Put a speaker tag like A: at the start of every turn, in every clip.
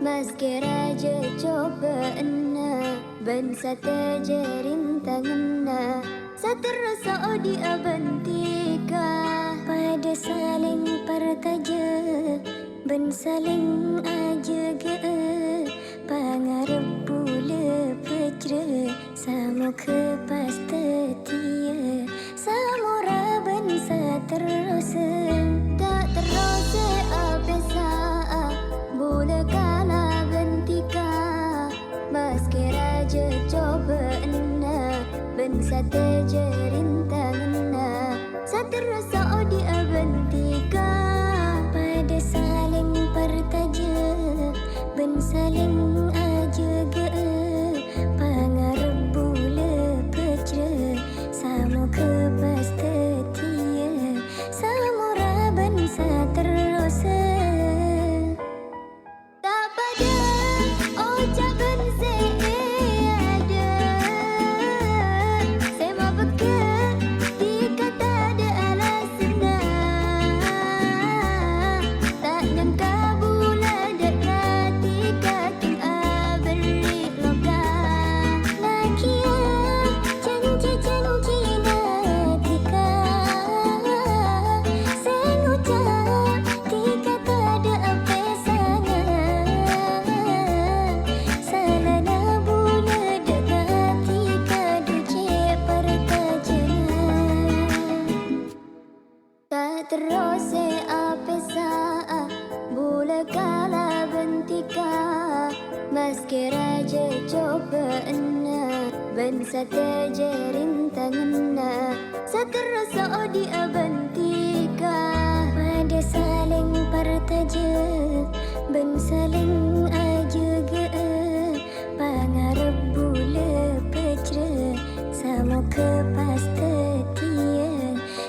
A: Meski raja cobaan bangsa terjerintangan seterasa di abantika pada saling pertaja ben saling ajaga pangarep pula pecra samo kepas tetia samora bangsa terasa tak terasa abesa bula kala bentika meski raja cobaan bangsa terjerintangan seterasa di abantika pada saling pertaja ben saling ajaga pangarep bula pecra samo kepas tetia samora bangsa terasa tak pada ucapan seada sema beker jika tak ada alasan tak nyangka bula derati kaki aberi loka nakia janji-janji natika senguca tika tak ada apa sana salana bula derati kaduce pertajana tak terose apa saa bula kala bentika meski raja cobaan bangsa terjerintangan seterasa di abantika pada saling pertaja ben saling ajaga pangarep bula pecra samo kepas tetia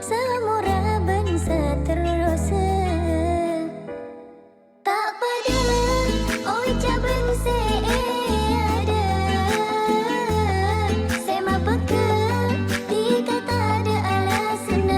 A: samora bangsa terasa tak pada ucapan seada sema beker jika tak ada alasan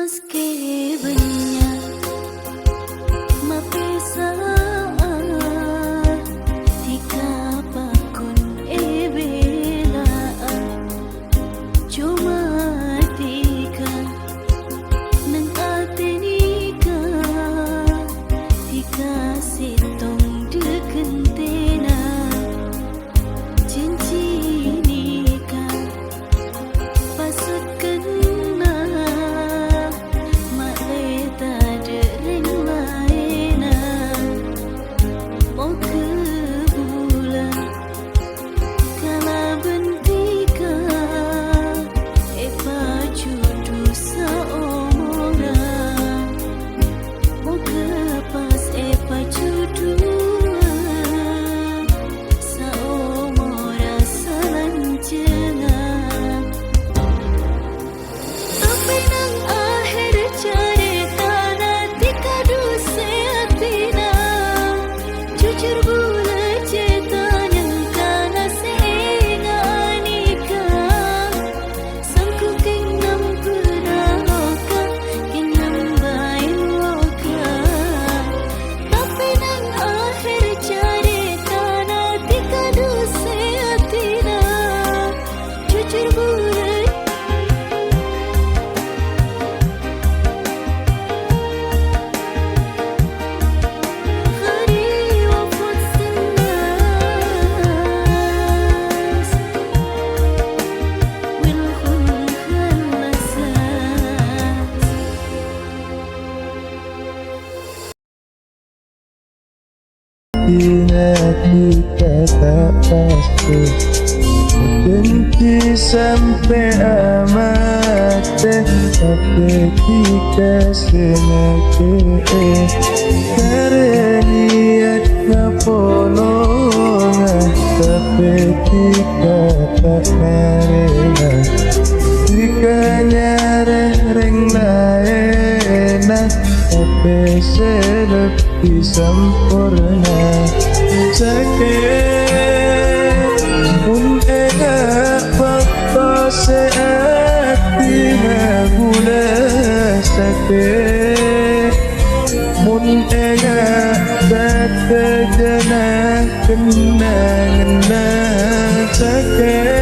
A: meski banyak mapisaan tika pakun belaan cuma tika nang ate nika tika sitong dekentena cincin nika pasut kena mak leta dering laina mau ke bulan kala bentika pacudu seorang mau ke pas pacudu seorang selanjutnya tapi nang akhir cerita nanti kadu seatina jujur boleh cerita yang kana senganika sangku kenam perahoka kenam baik loka tapi nang akhir cerita nanti kadu seatina jujur boleh hari wafat senas wilhun khalasas
B: hati tak pasti benci sampai amat tapi kita senake kareniat ngapolongan tapi kita tak narena jika nyareh reng laena tapi selebih sempurna sakit pun enggak bakal seatina gula sakit pun enggak bakal jana kenangan sakit